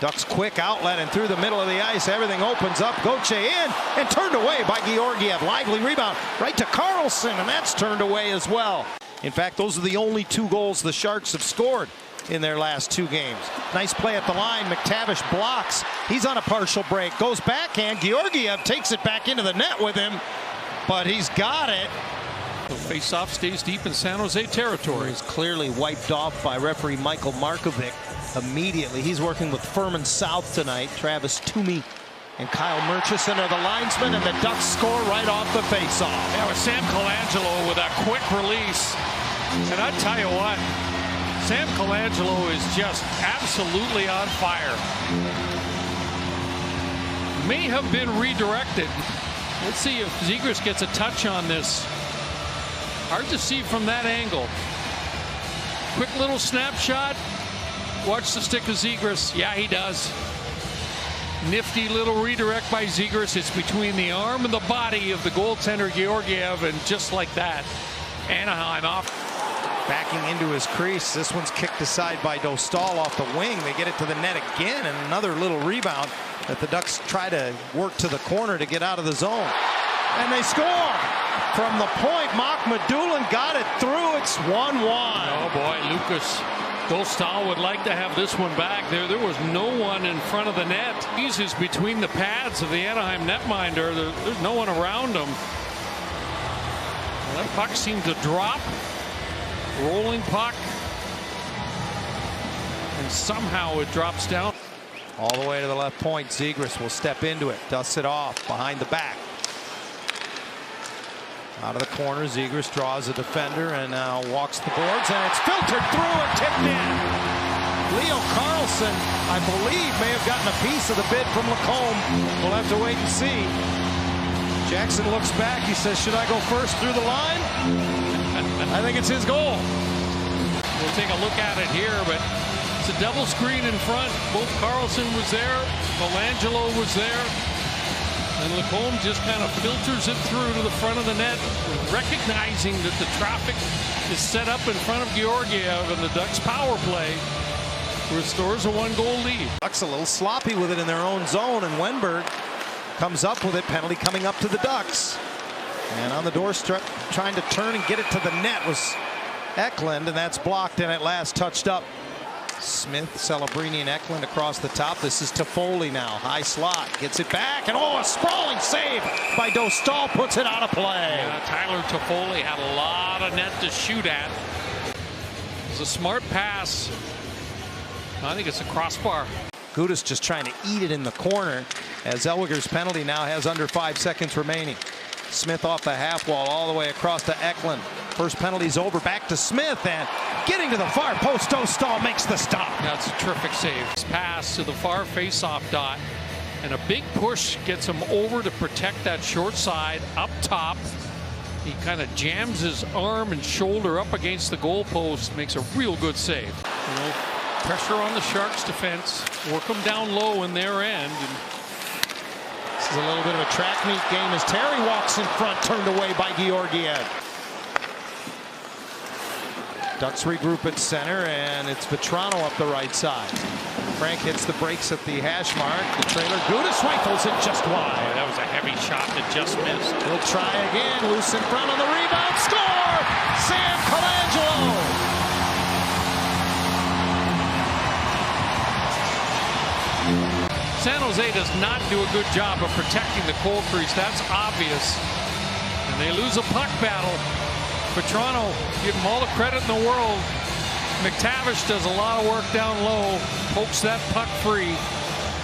Ducks quick outlet and through the middle of the ice. Everything opens up. Goche in and turned away by Georgiev. Lively rebound right to Carlson, and that's turned away as well. In fact, those are the only 2 goals the Sharks have scored in their last 2 games. Nice play at the line. McTavish blocks. He's on a partial break. Goes backhand. Georgiev takes it back into the net with him, but he's got it. The face-off stays deep in San Jose territory. He's clearly wiped off by referee Michael Markovic immediately. He's working with Furman South tonight. Travis Toomey and Kyle Murchison are the linesmen, and the Ducks score right off the face-off. Yeah, with Sam Colangelo with a quick release. And I tell you what, Sam Colangelo is just absolutely on fire. May have been redirected. Let's see if Zegras gets a touch on this. Hard to see from that angle. Quick little snapshot. Watch the stick of Zegras. Yeah, he does. Nifty little redirect by Zegras. It's between the arm and the body of the goaltender Georgiev, and just like that, Anaheim off. Backing into his crease. This one's kicked aside by Dostal off the wing. They get it to the net again, and another little rebound that the Ducks try to work to the corner to get out of the zone. And they score! From the point, Medulin got it through. It's 1-1. Oh boy, Lucas Dostal would like to have this one back. There was no one in front of the net. He's between the pads of the Anaheim netminder. There's no one around him. Well, that puck seemed to drop. Rolling puck. And somehow it drops down. All the way to the left point. Zegras will step into it. Dusts it off behind the back. Out of the corner, Zegras draws a defender and now walks the boards, and it's filtered through and tipped in. Leo Carlson, I believe, may have gotten a piece of the bid from Lacombe. We'll have to wait and see. Jackson looks back. He says, should I go first through the line? I think it's his goal. We'll take a look at it here, but it's a double screen in front. Both Carlson was there, Colangelo was there. And Lacombe just kind of filters it through to the front of the net, recognizing that the traffic is set up in front of Georgiev, and the Ducks power play restores a 1-goal lead. Ducks a little sloppy with it in their own zone, and Wenberg comes up with it. Penalty coming up to the Ducks. And on the doorstep, trying to turn and get it to the net was Eklund, and that's blocked, and at last touched up. Smith, Celebrini, and Eklund across the top. This is Toffoli now. High slot. Gets it back. And a sprawling save by Dostal puts it out of play. Yeah, Tyler Toffoli had a lot of net to shoot at. It's a smart pass. I think it's a crossbar. Gudas just trying to eat it in the corner as Zellweger's penalty now has under 5 seconds remaining. Smith off the half wall all the way across to Eklund. First penalty's over, back to Smith, and getting to the far post, Dostal makes the stop. That's a terrific save. Pass to the far face-off dot, and a big push gets him over to protect that short side up top. He kind of jams his arm and shoulder up against the goalpost, makes a real good save. You know, pressure on the Sharks defense, work them down low in their end. And this is a little bit of a track meet game as Terry walks in front, turned away by Georgiev. Ducks regroup at center, and it's Vetrano up the right side. Frank hits the brakes at the hash mark. The trailer, Gudas rifles it just wide. That was a heavy shot that just missed. He'll try again, loose in front on the rebound, score! Sam Colangelo! San Jose does not do a good job of protecting the cold crease. That's obvious. And they lose a puck battle. Vetrano, give him all the credit in the world. McTavish does a lot of work down low, pokes that puck free,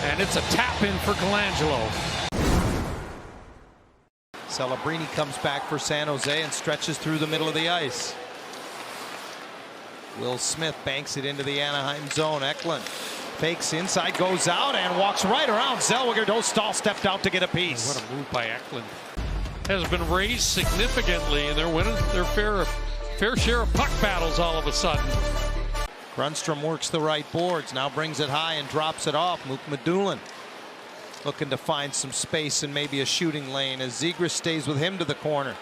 and it's a tap in for Colangelo. Celebrini comes back for San Jose and stretches through the middle of the ice. Will Smith banks it into the Anaheim zone. Eklund fakes inside, goes out, and walks right around Zellweger. Dostal stepped out to get a piece. What a move by Eklund. Has been raised significantly, and they're winning their fair share of puck battles all of a sudden. Grundstrom works the right boards, now brings it high and drops it off. Medulin looking to find some space and maybe a shooting lane as Zegras stays with him to the corner.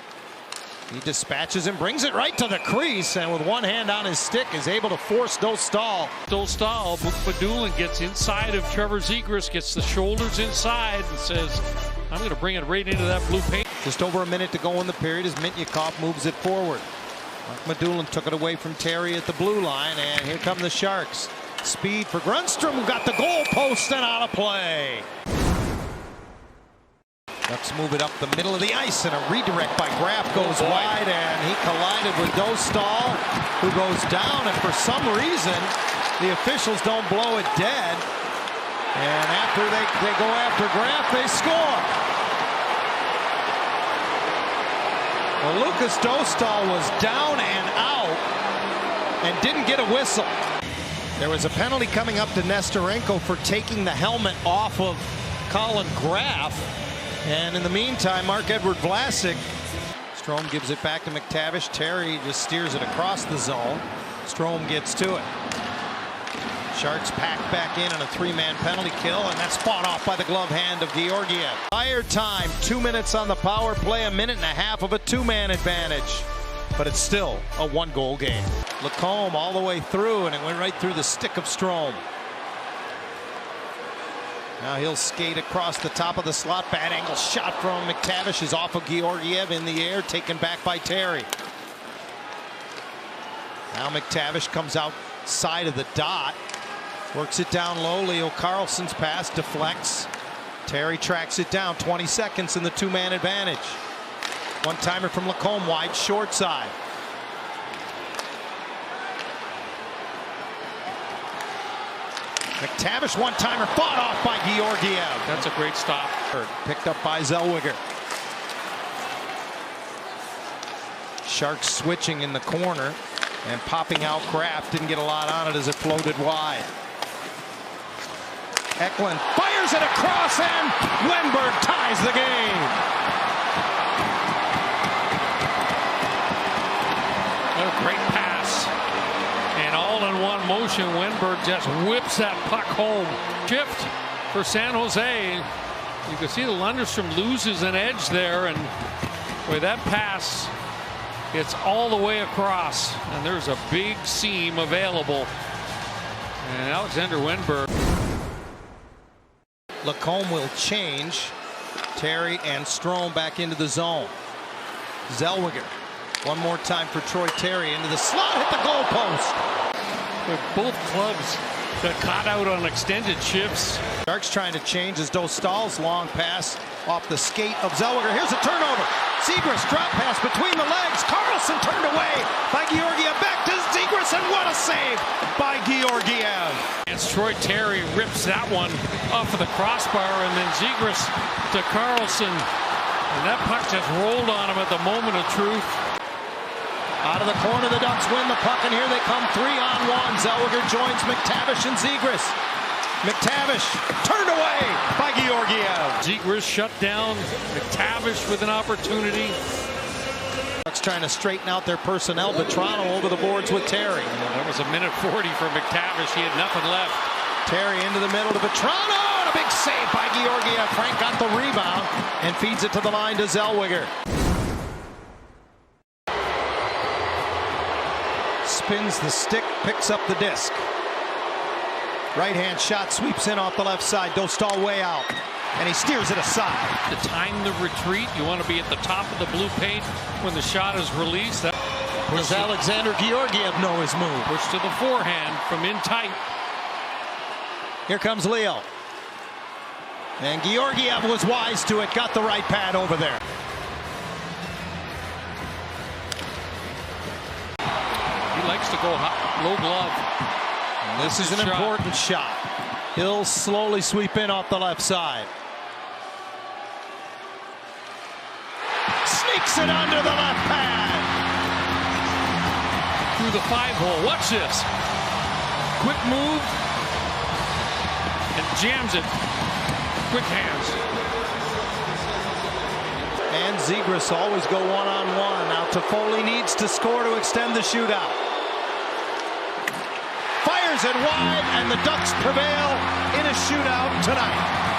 He dispatches him, brings it right to the crease, and with one hand on his stick is able to force Dostal. Badulin gets inside of Trevor Zegras, gets the shoulders inside and says, I'm going to bring it right into that blue paint. Just over a minute to go in the period as Mitnyakov moves it forward. Madulin took it away from Terry at the blue line, and here come the Sharks. Speed for Grundstrom, who got the goal post and out of play. Ducks move it up the middle of the ice, and a redirect by Graf goes wide, and he collided with Dostal, who goes down, and for some reason, the officials don't blow it dead. And after they go after Graf, they score. Well, Lucas Dostal was down and out and didn't get a whistle. There was a penalty coming up to Nestorenko for taking the helmet off of Colin Graf. And in the meantime, Mark-Edward Vlasic. Strome gives it back to McTavish. Terry just steers it across the zone. Strome gets to it. Sharks pack back in on a three-man penalty kill, and that's fought off by the glove hand of Georgiev. Fire time, 2 minutes on the power play, a minute and a half of a two-man advantage. But it's still a one-goal game. Lacombe all the way through, and it went right through the stick of Strome. Now he'll skate across the top of the slot. Bad angle shot from McTavish is off of Georgiev in the air, taken back by Terry. Now McTavish comes outside of the dot. Works it down low. Leo Carlson's pass deflects. Terry tracks it down. 20 seconds in the two-man advantage. One-timer from Lacombe, wide short side. McTavish one-timer fought off by Georgiev. That's a great stop. Picked up by Zellweger. Sharks switching in the corner and popping out Kraft. Didn't get a lot on it as it floated wide. Eklund fires it across, and Wenberg ties the game. Oh, great pass. And all in one motion, Wenberg just whips that puck home. Shift for San Jose. You can see the Lundstrom loses an edge there, and with that pass, it's all the way across, and there's a big seam available. And Alexander Wenberg. Lacombe will change. Terry and Strome back into the zone. Zellweger. One more time for Troy Terry into the slot, hit the goal post. With both clubs that caught out on extended shifts. Sharks trying to change as Dostal's long pass off the skate of Zellweger. Here's a turnover. Zegras drop pass between the legs. Carlson turned away by Georgiev. Back to Zegras, and what a save by Georgiev. As Troy Terry rips that one off of the crossbar, and then Zegras to Carlson. And that puck just rolled on him at the moment of truth. Out of the corner, the Ducks win the puck, and here they come 3-on-1. Zellweger joins McTavish and Zegras. McTavish turned away by Georgiev. Zegras shut down. McTavish with an opportunity. Ducks trying to straighten out their personnel. Vetrano over the boards with Terry. That was a minute 40 for McTavish. He had nothing left. Terry into the middle to Vetrano, and a big save by Georgiev. Frank got the rebound and feeds it to the line to Zellweger. Spins the stick, picks up the disc. Right-hand shot sweeps in off the left side. Dostal way out, and he steers it aside. To time the retreat, you want to be at the top of the blue paint when the shot is released. Does Alexander Georgiev know his move? Push to the forehand from in tight. Here comes Leo. And Georgiev was wise to it, got the right pad over there. He likes to go low glove. And this is an important shot. He'll slowly sweep in off the left side. Sneaks it under the left pad. Through the 5-hole. Watch this. Quick move. And jams it. Quick hands. And Zegras always go one-on-one. Now Toffoli needs to score to extend the shootout. Fires it wide, and the Ducks prevail in a shootout tonight.